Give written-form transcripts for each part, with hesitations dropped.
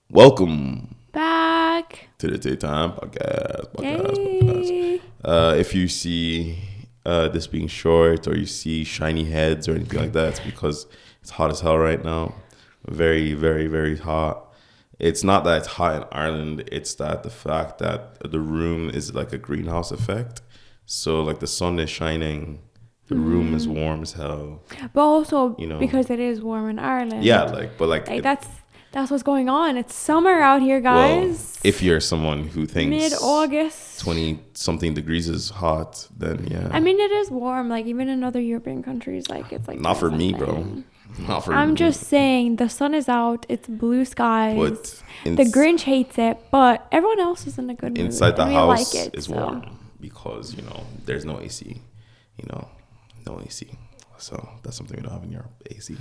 Welcome back to the TAE Time Podcast. Yay. If you see this being short or you see shiny heads or anything like that, it's because it's hot as hell right now. Very, very, very hot. It's not that it's hot in Ireland. It's that the fact that the room is like a greenhouse effect. So like the sun is shining. The room is warm as hell. But also, because it is warm in Ireland. Yeah, that's what's going on. It's summer out here, guys. Well, if you're someone who thinks mid-August 20-something degrees is hot, then yeah. I mean, it is warm. Like, even in other European countries, like, it's like... Not for me, bro. Not for me. I'm just saying, the sun is out. It's blue skies. But the Grinch hates it, but everyone else is in a good mood. Inside the house like is warm because, there's no AC. No AC. So that's something we don't have in Europe. AC.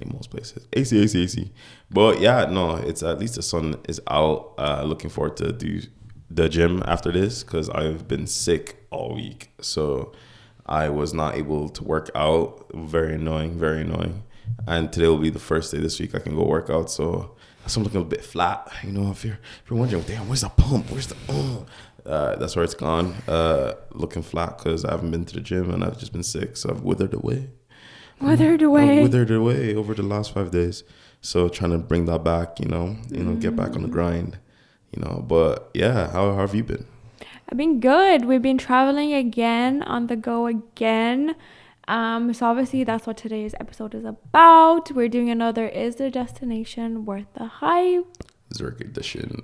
In most places. AC. But yeah, no, it's at least the sun is out. Looking forward to do the gym after this because I've been sick all week. So I was not able to work out. Very annoying. And today will be the first day this week I can go work out. So I'm looking a bit flat. If you're wondering, damn, where's the pump? Where's the that's where it's gone. Looking flat because I haven't been to the gym and I've just been sick. So I've withered away. Withered away over the last 5 days. So trying to bring that back, get back on the grind, But yeah, how have you been? I've been good. We've been traveling again, on the go again. So obviously that's what today's episode is about. We're doing another Is There Destination Worth the Hype? Zurich edition.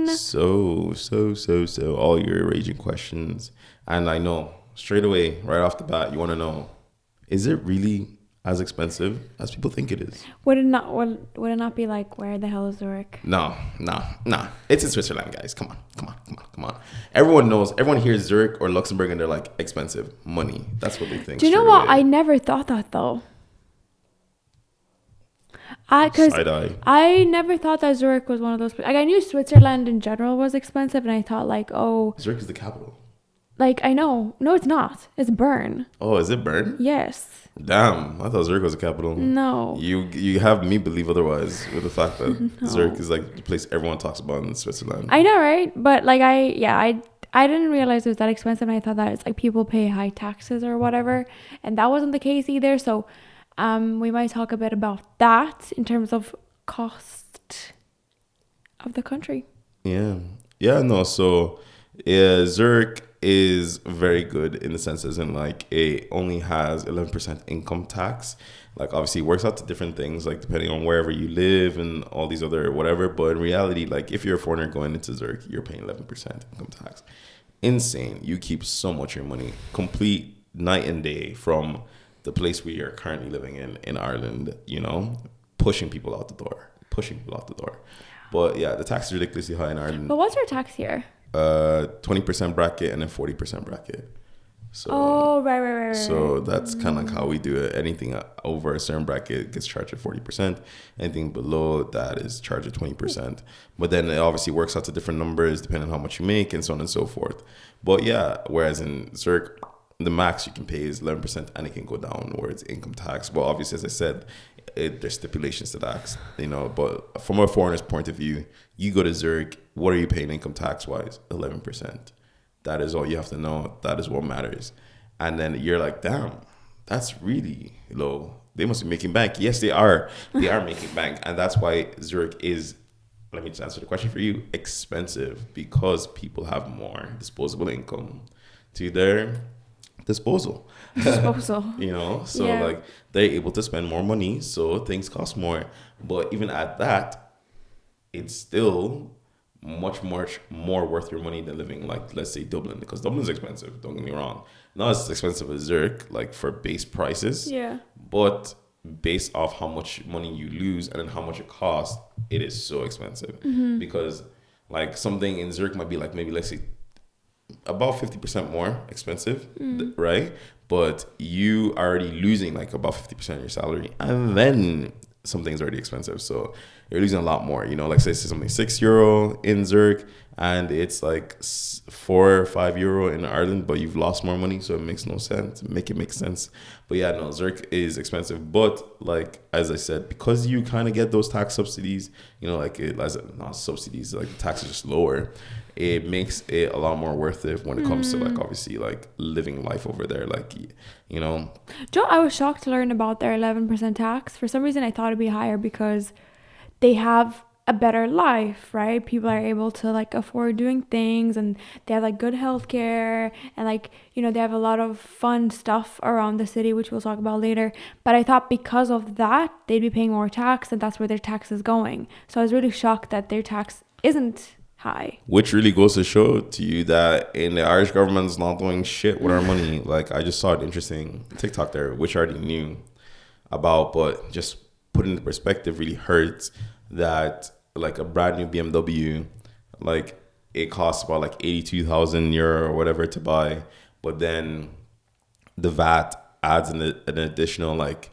So all your raging questions. And I know straight away, right off the bat, you want to know, is it really as expensive as people think it is? Would it not be like, where the hell is Zurich? No. It's in Switzerland, guys. Come on. Everyone hears Zurich or Luxembourg and they're like, expensive. Money. That's what they think. Do you know what? I never thought that though. I never thought that Zurich was one of those. Like, I knew Switzerland in general was expensive, and I thought like, Zurich is the capital. Like, I know. No, it's not. It's Bern. Oh, is it Bern? Yes. Damn, I thought Zurich was the capital. No. You have me believe otherwise with the fact that Zurich is like the place everyone talks about in Switzerland. I know, right? But like, I didn't realize it was that expensive, and I thought that it's like people pay high taxes or whatever, and that wasn't the case either. So, we might talk a bit about that in terms of cost of the country. Yeah. So, Zurich is very good in the sense as in like it only has 11% income tax. Like obviously it works out to different things like depending on wherever you live and all these other whatever, but in reality, like if you're a foreigner going into Zurich, you're paying 11% income tax. Insane. You keep so much of your money, complete night and day from the place we are currently living in Ireland, pushing people out the door. But yeah, the tax is ridiculously high in Ireland. But what's our tax here? 20% bracket and then 40% bracket. So, right. So that's kind of like how we do it. Anything over a certain bracket gets charged at 40%. Anything below that is charged at 20%. But then it obviously works out to different numbers depending on how much you make and so on and so forth. But yeah, whereas in Zurich, the max you can pay is 11% and it can go down where it's income tax. But obviously, as I said, there's stipulations to that, but from a foreigner's point of view, you go to Zurich, what are you paying income tax wise? 11%. That is all you have to know. That is what matters. And then you're like, damn, that's really low. They must be making bank. Yes, they are. They are making bank. And that's why Zurich is, let me just answer the question for you, expensive because people have more disposable income to their disposal. Like they're able to spend more money, so things cost more. But even at that, it's still much more worth your money than living like, let's say, Dublin, because Dublin's expensive, don't get me wrong, not as expensive as Zurich, like for base prices, but based off how much money you lose and then how much it costs, it is so expensive. Because like something in Zurich might be like maybe, let's say, about 50% more expensive, right? But you are already losing like about 50% of your salary, and then something's already expensive. So you're losing a lot more. You know, like say something €6 in Zurich, and it's like €4 or €5 in Ireland, but you've lost more money, so it makes no sense. Make it make sense. But yeah, no, Zurich is expensive. But like as I said, because you kind of get those tax subsidies, you know, like not subsidies, like the tax is just lower. It makes it a lot more worth it when it comes to like obviously like living life over there. Like, you know, Joe, I was shocked to learn about their 11% tax. For some reason, I thought it'd be higher because they have a better life, right? People are able to like afford doing things, and they have like good healthcare, and like, you know, they have a lot of fun stuff around the city, which we'll talk about later. But I thought because of that, they'd be paying more tax, and that's where their tax is going. So I was really shocked that their tax isn't high. Which really goes to show to you that in the Irish government's not doing shit with our money. Like I just saw an interesting TikTok there, which I already knew about, but just put into perspective really hurts that like a brand new BMW, like it costs about like €82,000 or whatever to buy, but then the VAT adds an additional like,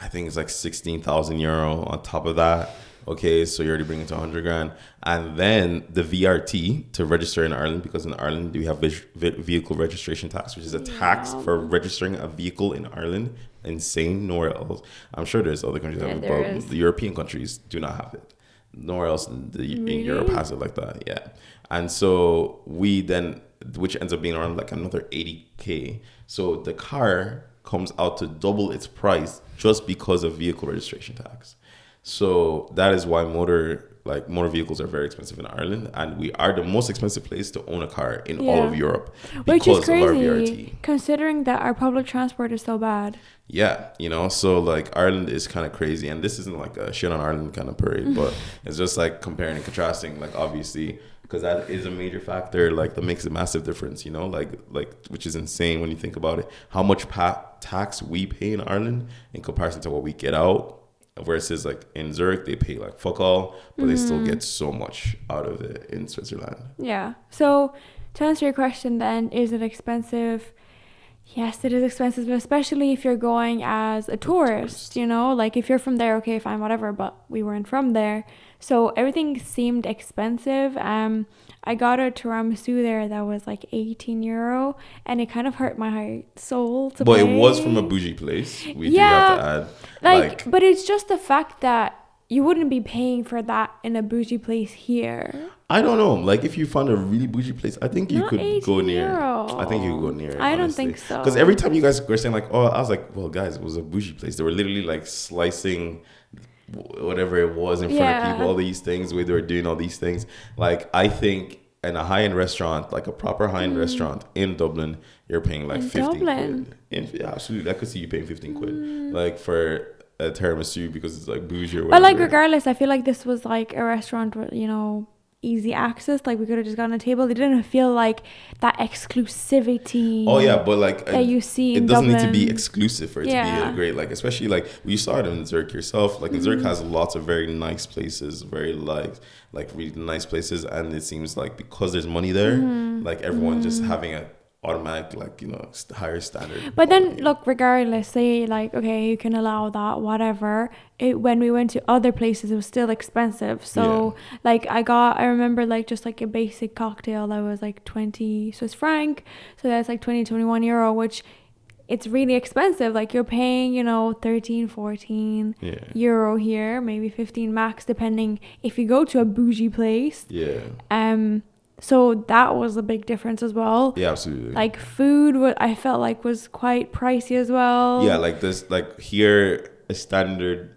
I think it's like €16,000 on top of that. Okay, so you're already bringing it to 100 grand. And then the VRT to register in Ireland, because in Ireland we have vehicle registration tax, which is a tax for registering a vehicle in Ireland. Insane. Nowhere else. I'm sure there's other countries that have it, but the European countries do not have it. Nowhere else in Europe has it like that. Yeah. And so we then, which ends up being around like another 80K. So the car comes out to double its price just because of vehicle registration tax. So that is why motor vehicles are very expensive in Ireland, and we are the most expensive place to own a car in all of Europe because of our VRT. Considering that our public transport is so bad. Yeah, you know, so like Ireland is kind of crazy, and this isn't like a shit on Ireland kind of parade, but it's just like comparing and contrasting, like obviously, because that is a major factor, like that makes a massive difference, you know, like which is insane when you think about it, how much tax we pay in Ireland in comparison to what we get out. Versus like in Zurich, they pay like fuck all, but they still get so much out of it in Switzerland. Yeah. So to answer your question then, is it expensive? Yes, it is expensive, especially if you're going as a tourist, you know, like if you're from there, okay, fine, whatever, but we weren't from there. So everything seemed expensive. I got a tiramisu there that was like €18, and it kind of hurt my soul to But pay. it was from a bougie place. We do have to add. Like, but it's just the fact that you wouldn't be paying for that in a bougie place here. I don't know. Like, if you found a really bougie place, I think you could go near. I think you could go near. I don't think so. Because every time you guys were saying like, oh, I was like, well, guys, it was a bougie place. They were literally like slicing whatever it was in front of people, all these things, where they were doing all these things. Like, I think in a high-end restaurant, like a proper high-end restaurant in Dublin, you're paying like 15 quid. Yeah, absolutely. I could see you paying 15 quid. Like for a tiramisu because it's like bougie or whatever. But like regardless, I feel like this was like a restaurant with, you know, easy access. Like we could have just gotten a table. They didn't feel like that exclusivity. Oh yeah, but like that you see in it doesn't Dublin. need to be exclusive for it to be a great, like, especially like you saw it in Zurich yourself. Like Zurich has lots of very nice places, very like really nice places, and it seems like because there's money there, like everyone just having a automatic, like, you know, higher standard. But then look, regardless, say like, okay, you can allow that, whatever. When we went to other places, it was still expensive. So like I remember like just like a basic cocktail that was like 20 Swiss franc. So that's like 21 euro, which it's really expensive. Like you're paying, you know, 13, 14 euro here, maybe 15 max, depending if you go to a bougie place. So that was a big difference as well. Yeah, absolutely. Like food, what I felt like was quite pricey as well. Yeah, like this, like here, a standard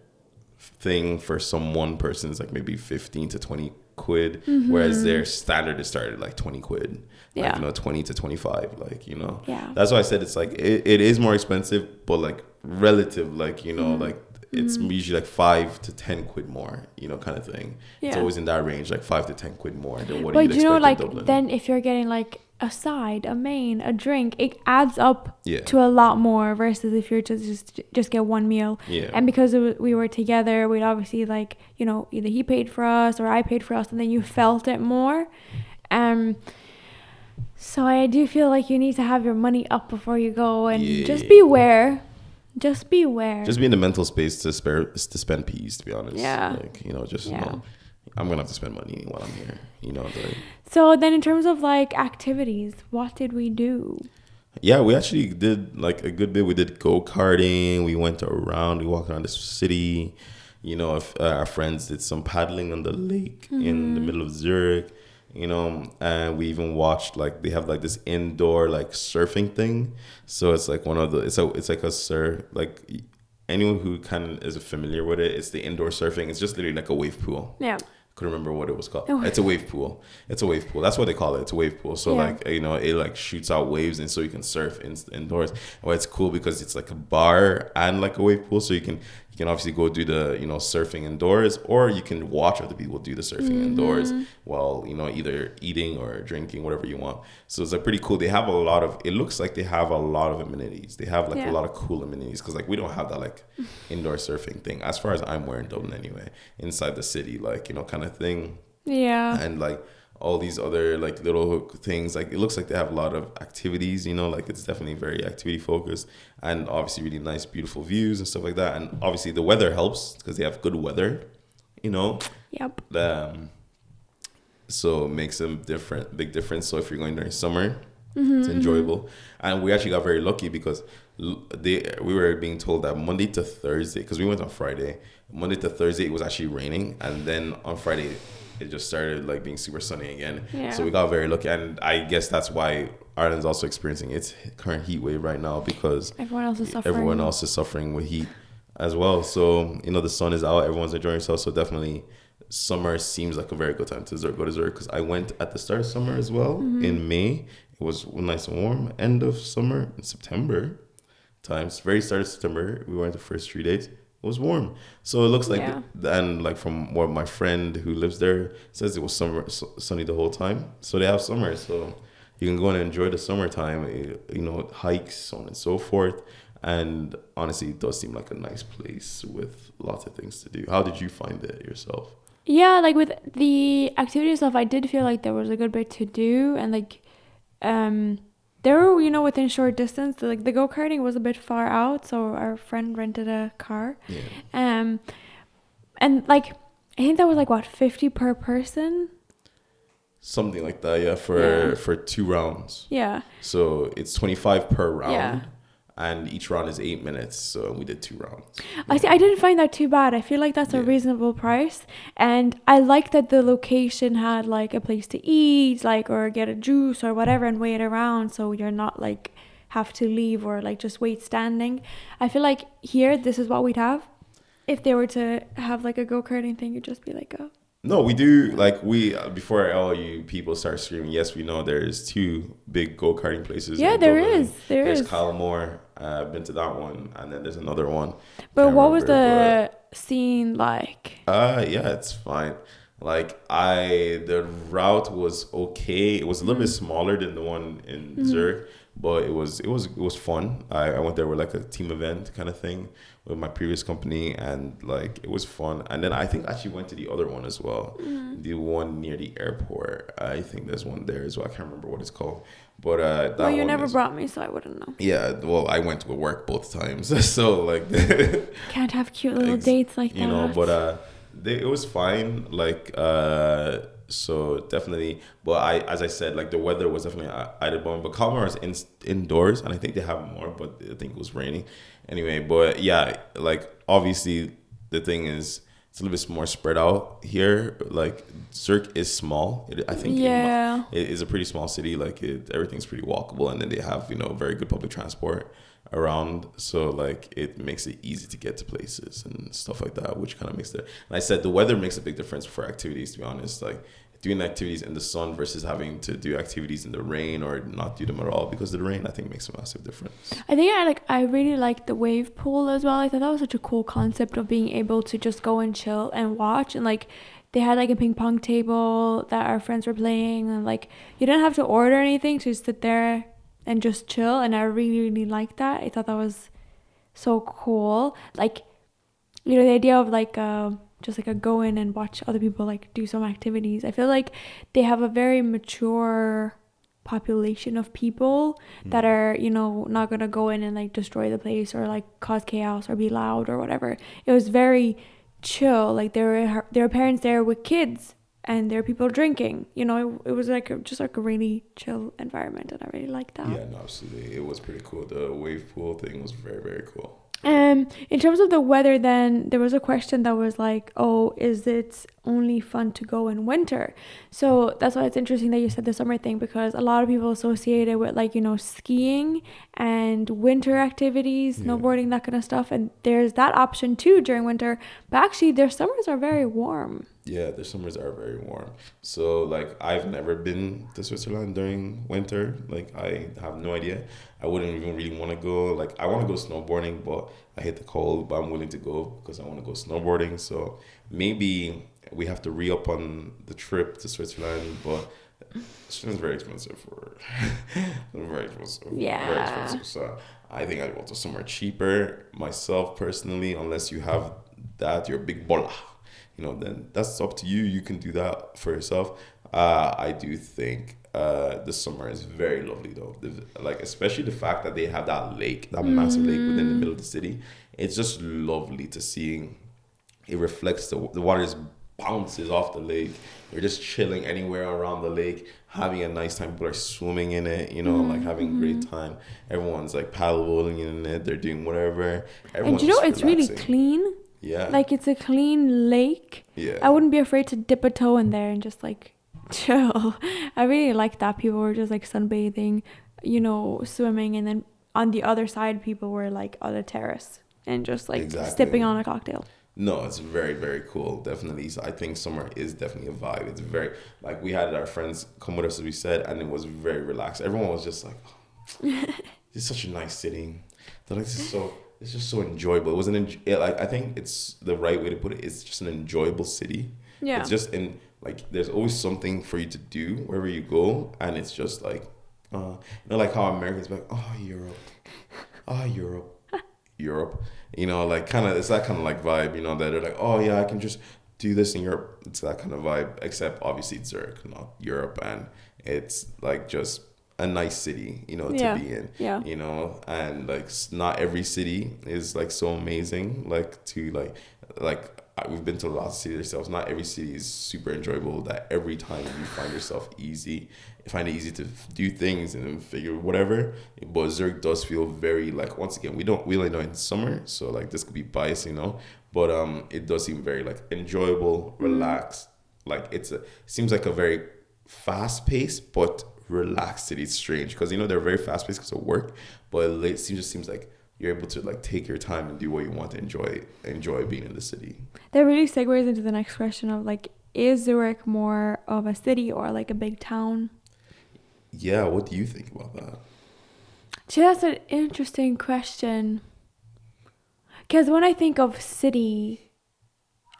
thing for some one person is like maybe 15 to 20 quid, whereas their standard is started like 20 quid. Like, you know, 20 to 25, like, you know. Yeah. That's why I said it's like, it is more expensive, but like relative, like, you know, like it's usually like 5 to 10 quid more, you know, kind of thing. Yeah. It's always in that range, like 5 to 10 quid more than what you'd expect in like Dublin. Then if you're getting like a side, a main, a drink, it adds up to a lot more versus if you're just get one meal. Yeah. And because we were together, we'd obviously like, you know, either he paid for us or I paid for us, and then you felt it more. So I do feel like you need to have your money up before you go, and just beware Just beware. Just be in the mental space to spend peace, to be honest. Yeah. Like, just know I'm gonna have to spend money while I'm here. So then in terms of like activities, what did we do? Yeah, we actually did like a good bit. We did go-karting. We went around. We walked around the city. If our friends did some paddling on the lake in the middle of Zurich. And we even watched like they have like this indoor like surfing thing. So it's like it's like a surf, like anyone who kind of is familiar with it, it's the indoor surfing. It's just literally like a wave pool. Yeah. Couldn't remember what it was called. Oh. It's a wave pool. That's what they call it. It's a wave pool. So it like shoots out waves, and so you can surf indoors. Well, it's cool because it's like a bar and like a wave pool. So you can obviously go do the surfing indoors, or you can watch other people do the surfing indoors while either eating or drinking, whatever you want. So it's like pretty cool. They have it looks like they have a lot of amenities. They have like a lot of cool amenities, because like we don't have that like indoor surfing thing, as far as I'm aware, in Dublin anyway, inside the city, like kind of thing. Yeah. And like all these other like little things, like it looks like they have a lot of activities, like it's definitely very activity focused, and obviously really nice, beautiful views and stuff like that. And obviously the weather helps because they have good weather, Yep. So it makes a big difference. So if you're going during summer, it's enjoyable. And we actually got very lucky because we were being told that Monday to Thursday, because we went on Friday, Monday to Thursday it was actually raining, and then on Friday it just started like being super sunny again. Yeah. So we got very lucky, and I guess that's why Ireland's also experiencing its current heat wave right now, because everyone else is suffering with heat as well. So the sun is out, everyone's enjoying themselves. So definitely summer seems like a very good time to go to Zurich, because I went at the start of summer as well in May. It was nice and warm. End of summer in September times, very start of September, we went the first 3 days. It was warm. So it looks like, and like from what my friend who lives there says, it was sunny the whole time. So they have summer. So you can go and enjoy the summertime, hikes, so on and so forth. And honestly, it does seem like a nice place with lots of things to do. How did you find it yourself? Yeah, like with the activity stuff, I did feel like there was a good bit to do, and like there were, within short distance. Like the go-karting was a bit far out, so our friend rented a car. Yeah. And like I think that was like what, 50 per person? Something like that, yeah, for 2 rounds. Yeah. So it's 25 per round. Yeah. And each round is 8 minutes, so we did 2 rounds. I didn't find that too bad. I feel like that's a reasonable price, and I like that the location had like a place to eat, like, or get a juice or whatever, and wait around, so you're not like have to leave or like just wait standing. I feel like here this is what we'd have. If they were to have like a go-karting thing, you'd just be like, oh. No, we do, like, before all you people start screaming, yes, we know there's 2 big go-karting places. Yeah, there's Kylemore, I've been to that one, and then there's another one. But what was the scene like? Yeah, it's fine. Like, the route was okay. It was a little bit smaller than the one in Zurich, but it was fun. I went there with like a team event kind of thing with my previous company, and like it was fun. And then I think I actually went to the other one as well, the one near the airport. I think there's one there as well. I can't remember what it's called, but that well, you one never brought me, so I wouldn't know. Yeah, well, I went to work both times, so like can't have cute little dates like that. But it was fine. Like so definitely, but as I said, like the weather was definitely at a bone. But Kalmar is indoors, and I think they have more, but I think it was raining anyway. But yeah, like obviously the thing is, it's a little bit more spread out here. Like Zurich is small. I think it is a pretty small city. Like everything's pretty walkable, and then they have very good public transport around, so like it makes it easy to get to places and stuff like that, which kind of makes and I said the weather makes a big difference for activities, to be honest. Like doing activities in the sun versus having to do activities in the rain or not do them at all because of the rain, I think makes a massive difference. I think I really liked the wave pool as well. I thought that was such a cool concept of being able to just go and chill and watch, and like they had like a ping pong table that our friends were playing, and like you didn't have to order anything, so you sit there and just chill, and I really, really liked that. I thought that was so cool. Like, the idea of like just like a go in and watch other people like do some activities. I feel like they have a very mature population of people that are, you know, not gonna go in and like destroy the place or like cause chaos or be loud or whatever. It was very chill. Like there were parents there with kids and there were people drinking. You know, it was like just like a really chill environment, and I really liked that. Yeah, no, absolutely. It was pretty cool. The wave pool thing was very, very cool. In terms of the weather, then there was a question that was like, oh, is it only fun to go in winter? So that's why it's interesting that you said the summer thing, because a lot of people associate it with like, you know, skiing and winter activities, snowboarding, that kind of stuff. And there's that option too during winter, but actually their summers are very warm. Yeah, the summers are very warm. So, like, I've never been to Switzerland during winter. Like, I have no idea. I wouldn't even really want to go. Like, I want to go snowboarding, but I hate the cold, but I'm willing to go because I want to go snowboarding. So, maybe we have to re-up on the trip to Switzerland, but Switzerland's very expensive very expensive. Yeah. Very expensive. So, I think I'd go to somewhere cheaper. Myself, personally, unless you have that, you're a big bola. You know, then that's up to you. You can do that for yourself. I do think the summer is very lovely though. Like, especially the fact that they have that lake, that massive lake within the middle of the city. It's just lovely to see. It reflects the water just bounces off the lake. You're just chilling anywhere around the lake, having a nice time. People are swimming in it, you know, like having a great time. Everyone's like paddling in it. They're doing whatever. And you know, it's relaxing. Really clean. Yeah. Like, it's a clean lake. Yeah. I wouldn't be afraid to dip a toe in there and just like chill. I really like that. People were just like sunbathing, you know, swimming, and then on the other side people were like on a terrace and just like sipping on a cocktail. No, it's very, very cool. Definitely. So I think summer is definitely a vibe. It's very, like, we had our friends come with us, as we said, and it was very relaxed. Everyone was just like, oh, it's such a nice city. They're like, it's just so enjoyable. It wasn't like, I think it's the right way to put it. It's just an enjoyable city. Yeah. It's just like, there's always something for you to do wherever you go, and it's just like, you know, like how Americans be like, Europe. You know, like it's that kind of like vibe. You know, that they're like, oh yeah, I can just do this in Europe. It's that kind of vibe. Except obviously it's Zurich, not Europe, and it's like just a nice city, you know, to be in, you know, and like not every city is like so amazing, like to like we've been to a lot of cities ourselves. Not every city is super enjoyable, that every time you find it easy to do things and figure whatever. But Zurich does feel very, like, once again, we only know in summer, so like this could be biased, you know, but it does seem very like enjoyable, relaxed. Like it seems like a very fast paced but relaxed city. It's strange because, you know, they're very fast paced because of work, but it just seems like you're able to like take your time and do what you want to enjoy being in the city. That really segues into the next question of like, is Zurich more of a city or like a big town? Yeah, what do you think about that? Gee, that's an interesting question. Because when I think of city,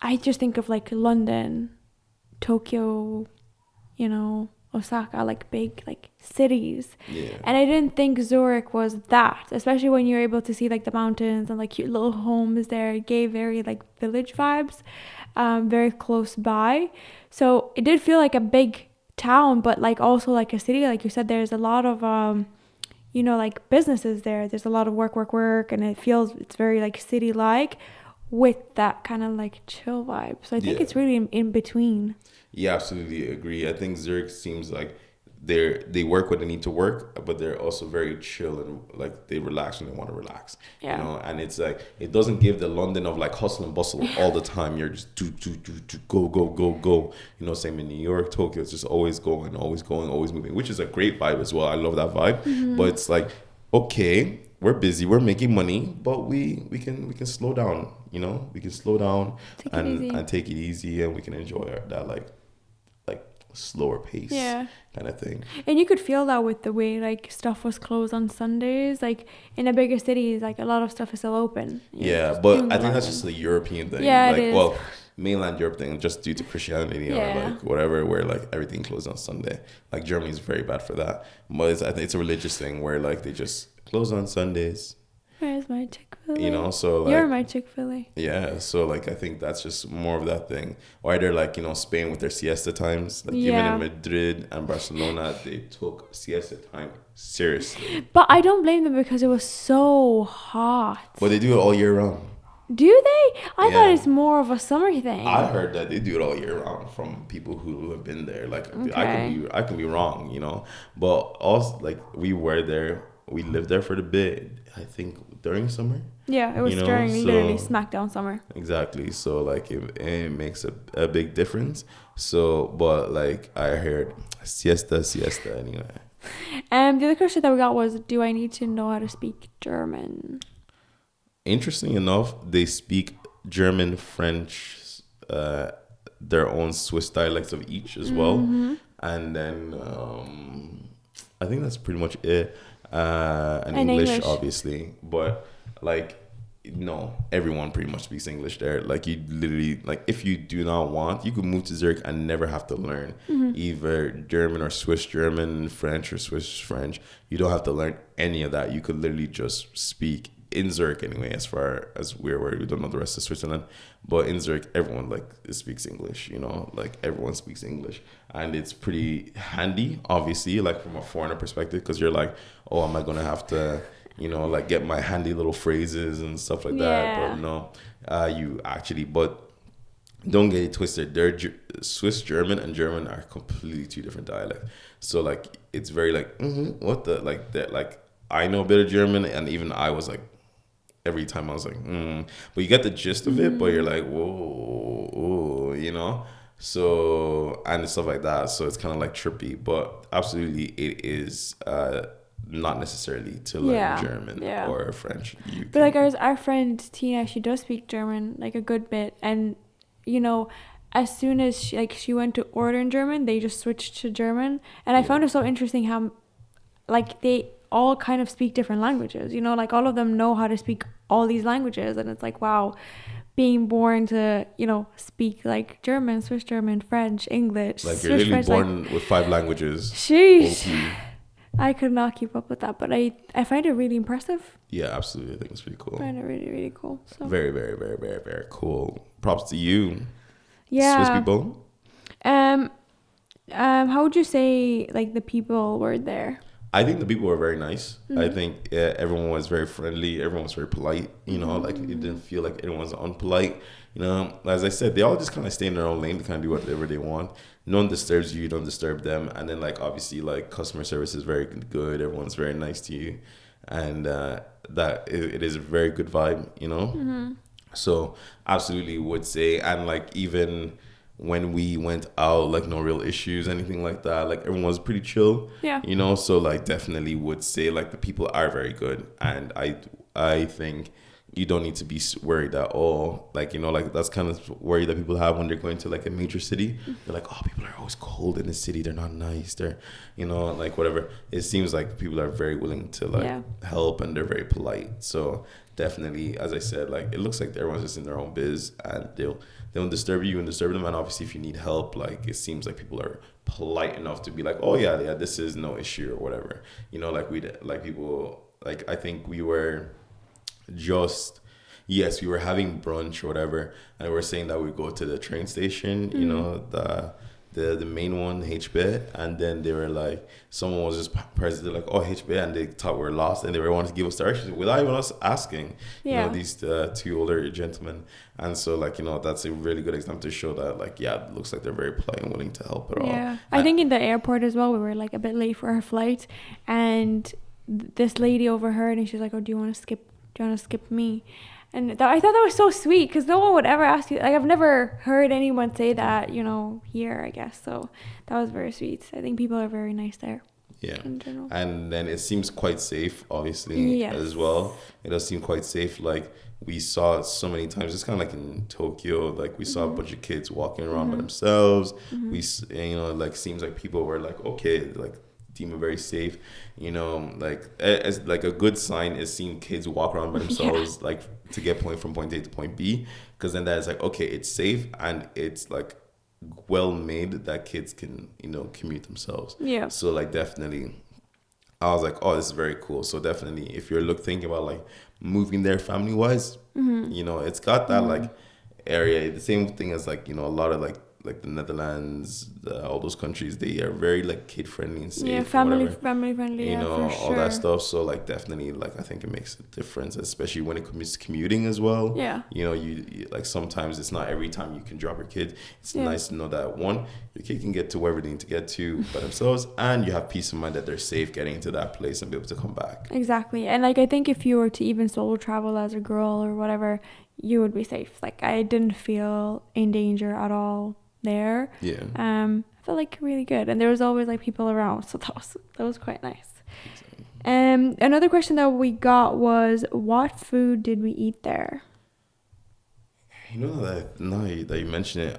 I just think of like London, Tokyo, you know, Osaka, like big like cities. Yeah. And I didn't think Zurich was that, especially when you're able to see like the mountains and like cute little homes there. It gave very like village vibes, very close by. So it did feel like a big town, but like also like a city. Like you said, there's a lot of you know, like businesses there. There's a lot of work, and it's very like city like with that kind of like chill vibe. So I think it's really in between. Yeah, absolutely agree. I think Zurich seems like they work when they need to work, but they're also very chill and like they relax when they want to relax. Yeah. You know, and it's like it doesn't give the London of like hustle and bustle all the time. You're just do go. You know, same in New York, Tokyo. It's just always going, always moving, which is a great vibe as well. I love that vibe. Mm-hmm. But it's like, okay, we're busy, we're making money, but we can slow down. You know, we can slow down and take it easy, and we can enjoy that like slower pace kind of thing. And you could feel that with the way like stuff was closed on Sundays. Like in the bigger cities, like a lot of stuff is still open. Yeah, but I think that's just a European thing. Yeah, like, it is. Well, mainland Europe thing, just due to Christianity or like whatever, where like everything closed on Sunday. Like Germany is very bad for that. But I think it's a religious thing where like they just close on Sundays. Where's my Chick-fil-A? You know, so like, you're my Chick-fil-A. yeah, so like I think that's just more of that thing. Or either like, you know, Spain with their siesta times. Like even in Madrid and Barcelona, they took siesta time seriously. But I don't blame them because it was so hot. But they do it all year round. Do they? I thought it's more of a summer thing. I heard that they do it all year round from people who have been there. Like I can be wrong, you know. But also like we were there, we lived there for the bit. I think during summer. Yeah, it was during literally smackdown summer. Exactly. So like it makes a big difference. So but like I heard siesta anyway. The other question that we got was, do I need to know how to speak German? Interesting enough, they speak German, French, their own Swiss dialects of each as well. And then I think that's pretty much it. And English, obviously. But like, no, everyone pretty much speaks English there. Like you literally, like if you do not want, you could move to Zurich and never have to learn either German or Swiss German, French or Swiss French. You don't have to learn any of that. You could literally just speak in Zurich anyway, as far as we're aware. We don't know the rest of Switzerland, but in Zurich, everyone like speaks English, you know, like everyone speaks English, and it's pretty handy, obviously, like from a foreigner perspective, because you're like, oh, am I gonna have to, you know, like get my handy little phrases and stuff like that? But no, you actually, but don't get it twisted. They're Swiss German and German are completely two different dialects. So like it's very like what the like that, like I know a bit of German, and even I was like, every time I was like, but you get the gist of it, but you're like, whoa, you know? So, and stuff like that. So it's kind of like trippy, but absolutely it is not necessarily to learn German or French. But like our friend Tina, she does speak German like a good bit. And, you know, as soon as she went to order in German, they just switched to German. And I found it so interesting how like they all kind of speak different languages, you know, like all of them know how to speak all these languages. And it's like, wow, being born to, you know, speak like German, Swiss German, French, English, like you're literally born like, with 5 languages. Sheesh. I could not keep up with that, but I find it really impressive. Yeah, absolutely. I think it's pretty cool. I find it really, really cool. So. Very, very, very, very, very cool. Props to you. Yeah. Swiss people. How would you say like the people were there? I think the people were very nice. I think everyone was very friendly. Everyone was very polite. You know, like it didn't feel like anyone was unpolite. You know, as I said, they all just kind of stay in their own lane to kind of do whatever they want. No one disturbs you. You don't disturb them. And then like obviously like customer service is very good. Everyone's very nice to you, and that it is a very good vibe. You know, so absolutely would say, and like even when we went out, like no real issues, anything like that. Like everyone was pretty chill. Yeah. You know, so like definitely would say like the people are very good, and I think you don't need to be worried at all. Like, you know, like that's kind of worry that people have when they're going to like a major city. They're like, oh, people are always cold in the city. They're not nice. They're, you know, like whatever. It seems like people are very willing to like help, and they're very polite. So definitely, as I said, like it looks like everyone's just in their own biz, and they don't disturb you and disturb them. And obviously if you need help, like it seems like people are polite enough to be like, oh yeah, this is no issue or whatever. You know, like people, like I think we were just, yes, we were having brunch or whatever, and we were saying that we go to the train station, you know, the main one, HB, and then they were like, someone was just present, like, oh, HB, and they thought we were lost, and they were wanting to give us directions without even us asking, you know, these 2 older gentlemen. And so, like, you know, that's a really good example to show that, like, yeah, it looks like they're very polite and willing to help at all. Yeah, I think in the airport as well, we were like a bit late for our flight, and this lady overheard, and she's like, oh, do you want to skip me? And I thought that was so sweet, because no one would ever ask you. Like, I've never heard anyone say that, you know, here, I guess. So that was very sweet. I think people are very nice there. Yeah. In general. And then it seems quite safe, obviously, as well. It does seem quite safe. Like, we saw it so many times. It's kind of like in Tokyo. Like, we saw a bunch of kids walking around by themselves. We, you know, like, seems like people were like, okay, like, deem it very safe, you know, like as like a good sign is seeing kids walk around by themselves, like to get from point A to point B, because then that is like, okay, it's safe and it's like well made that kids can, you know, commute themselves. Yeah. So like definitely I was like, oh, this is very cool. So definitely, if you're thinking about like moving there family wise, you know, it's got that like area. The same thing as like, you know, a lot of like the Netherlands, all those countries, they are very like kid friendly and safe. Yeah, and whatever. family friendly. You Yeah, know, for all that sure. stuff. So like definitely, like I think it makes a difference, especially when it comes to commuting as well. Yeah. You know, you like sometimes it's not every time you can drop your kid. It's Yeah. nice to know that one, your kid can get to wherever they need to get to by themselves, and you have peace of mind that they're safe getting into that place and be able to come back. Exactly. And like I think if you were to even solo travel as a girl or whatever, you would be safe. Like I didn't feel in danger at all there. Yeah. I felt like really good, and there was always like people around, so that was quite nice. Another question that we got was, what food did we eat there? You know that now that you mention it,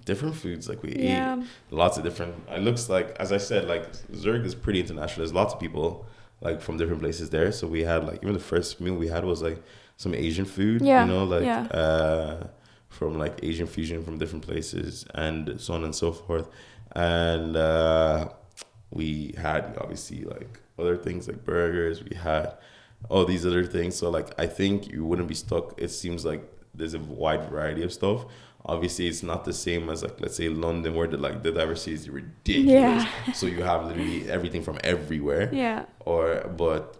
different foods like we Yeah. ate lots of different. It looks like, as I said, like Zurich is pretty international. There's lots of people like from different places there. So we had like even the first meal we had was like some Asian food. Yeah, You know, like yeah. from like Asian fusion from different places and so on and so forth. And we had obviously like other things like burgers. We had all these other things. So like I think you wouldn't be stuck. It seems like there's a wide variety of stuff. Obviously, it's not the same as like let's say London, where the diversity is ridiculous. Yeah. So you have literally everything from everywhere. Yeah. But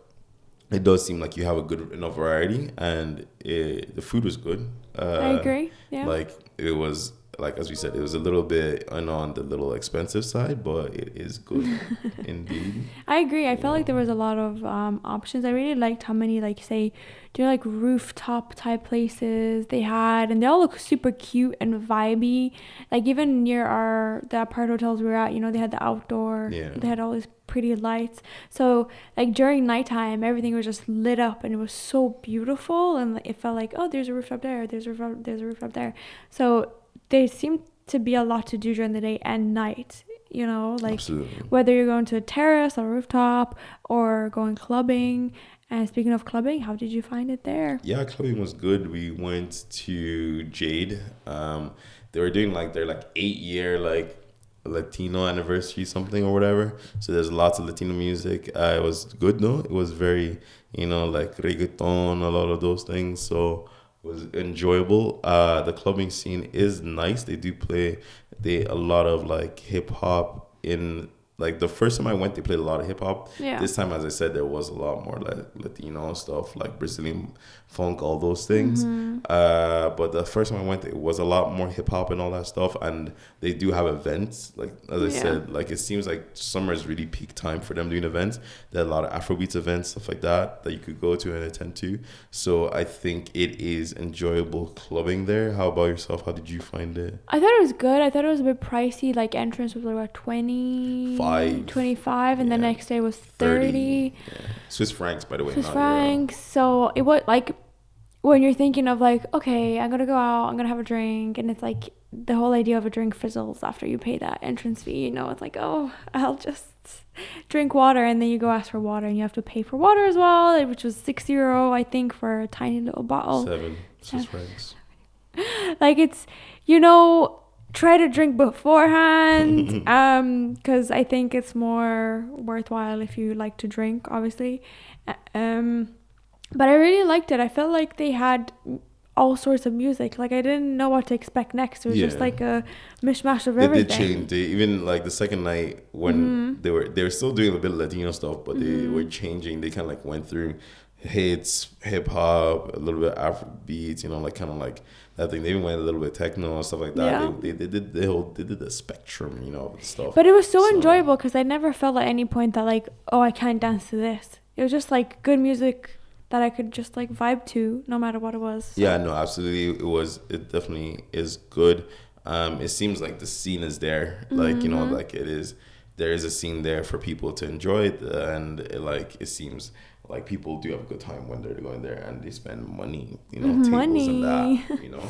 it does seem like you have a good enough variety, and the food was good. I agree. Yeah. Like it was, like as we said, it was a little bit on the little expensive side, but it is good indeed. I agree. I felt like there was a lot of options. I really liked how many, like, say, do you know, like rooftop type places they had, and they all look super cute and vibey. Like even near the apart hotels we were at, you know, they had the outdoor. Yeah. They had all these pretty lights. So like during nighttime, everything was just lit up, and it was so beautiful, and it felt like, oh, there's a rooftop there, there's a rooftop there. So there seemed to be a lot to do during the day and night, you know, like Absolutely. whether you're going to a terrace or rooftop or going clubbing. And speaking of clubbing, how did you find it there? Yeah, clubbing was good. We went to Jade. They were doing like their like 8-year like Latino anniversary something or whatever. So there's lots of Latino music. It was good though. It was very, you know, like reggaeton, a lot of those things. So it was enjoyable. The clubbing scene is nice. They do play a lot of like hip hop in. Like the first time I went, they played a lot of hip hop. Yeah. This time, as I said, there was a lot more like Latino stuff, like Brazilian funk, all those things. But the first time I went, it was a lot more hip hop and all that stuff. And they do have events. Like as I said, like it seems like summer is really peak time for them doing events. There are a lot of Afrobeats events, stuff like that you could go to and attend to. So I think it is enjoyable clubbing there. How about yourself? How did you find it? I thought it was good. I thought it was a bit pricey. Like entrance was like about 25, and the next day was 30. Yeah. Swiss francs, by the way. Swiss not francs. So it was like when you're thinking of like, okay, I'm gonna go out, I'm gonna have a drink, and it's like the whole idea of a drink fizzles after you pay that entrance fee. You know, it's like, oh, I'll just drink water, and then you go ask for water, and you have to pay for water as well, which was €6, I think, for a tiny little bottle. 7 Swiss francs. Like it's, you know, try to drink beforehand, because I think it's more worthwhile if you like to drink, obviously. But I really liked it. I felt like they had all sorts of music. Like I didn't know what to expect next. It was just like a mishmash of everything. They did change. Even like the second night when they were still doing a bit of Latino stuff, but they were changing. They kind of like went through hits, hip hop, a little bit Afro beats, you know, like kind of like that thing. They even went a little bit techno and stuff like that. Yeah. They did the spectrum, you know, stuff. But it was so enjoyable because I never felt at any point that like, oh, I can't dance to this. It was just like good music that I could just like vibe to no matter what it was. So. Yeah, no, absolutely. It definitely is good. It seems like the scene is there. Like, you know, like there is a scene there for people to enjoy it. And it seems like people do have a good time when they're going there and they spend money, you know, tables and that, you know.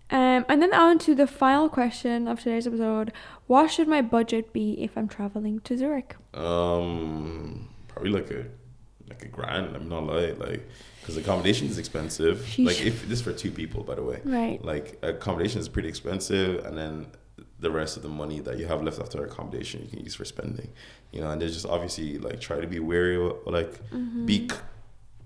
And then on to the final question of today's episode. What should my budget be if I'm traveling to Zurich? Probably like a grand. I'm not like because accommodation is expensive. Like if this is for 2 people, by the way. Right. Like accommodation is pretty expensive, and then the rest of the money that you have left after accommodation you can use for spending, you know. And there's just obviously like try to be wary of, like be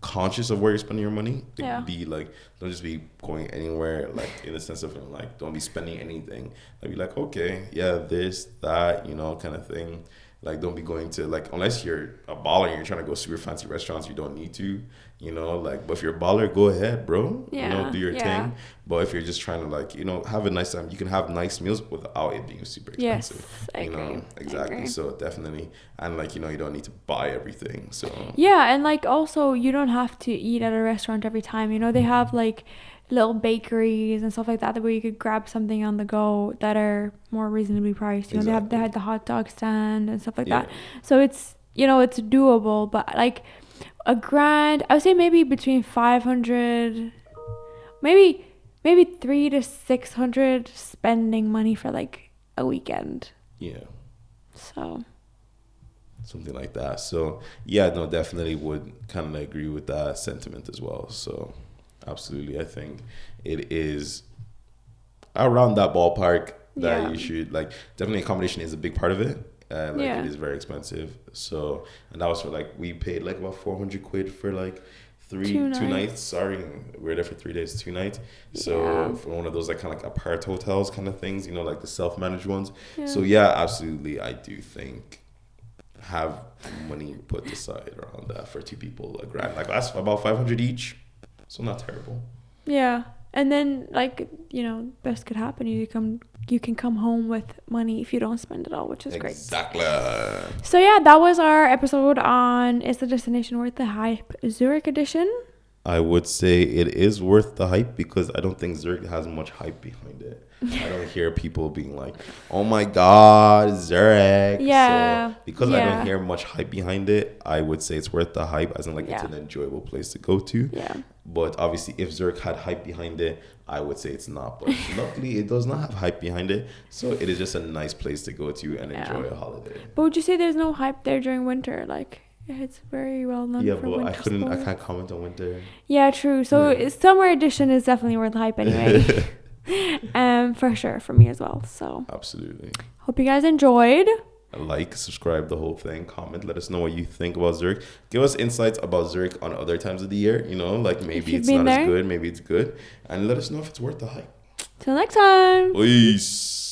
conscious of where you're spending your money. Yeah. Be like, don't just be going anywhere, like in the sense of like don't be spending anything. Like be like, okay, yeah, this, that, you know, kind of thing. Like don't be going to like, unless you're a baller and you're trying to go super fancy restaurants, you don't need to, you know, like, but if you're a baller, go ahead, bro. Yeah. You know, do your thing. But if you're just trying to like, you know, have a nice time, you can have nice meals without it being super expensive. Yes, I you agree. know, exactly. So definitely, and like, you know, you don't need to buy everything. So yeah, and like also you don't have to eat at a restaurant every time. You know, they have like little bakeries and stuff like that where you could grab something on the go that are more reasonably priced. You know, they had the hot dog stand and stuff like that. So it's, you know, it's doable. But like $1,000, I would say maybe between 500, maybe 300 to 600 spending money for like a weekend. Yeah. So something like that. So yeah, no, definitely would kind of agree with that sentiment as well. So absolutely, I think it is around that ballpark that you should like. Definitely, accommodation is a big part of it. Like it is very expensive. So, and that was for like, we paid like about 400 quid for like two nights. Sorry, we were there for 3 days, 2 nights. So for one of those like kind of like apart hotels kind of things, you know, like the self-managed ones. So yeah, absolutely, I do think have money put aside around that for two people, $1,000. Like that's about 500 each. So not terrible. Yeah. And then like, you know, best could happen. You can come home with money if you don't spend it all, which is great. Exactly. So yeah, that was our episode on Is the Destination Worth the Hype Zurich edition. I would say it is worth the hype because I don't think Zurich has much hype behind it. I don't hear people being like, oh my God, Zurich. Yeah. So because I don't hear much hype behind it, I would say it's worth the hype, as in like it's an enjoyable place to go to. Yeah. But obviously if Zurich had hype behind it, I would say it's not. But luckily it does not have hype behind it. So it is just a nice place to go to and enjoy a holiday. But would you say there's no hype there during winter? Like, it's very well known for winter sports. I can't comment on winter. Yeah, true. So summer edition is definitely worth the hype anyway. For sure, for me as well. So absolutely. Hope you guys enjoyed. Like, subscribe, the whole thing. Comment, let us know what you think about Zurich. Give us insights about Zurich on other times of the year. You know, like maybe it's not as good, maybe it's good, and let us know if it's worth the hype. Till next time. Peace.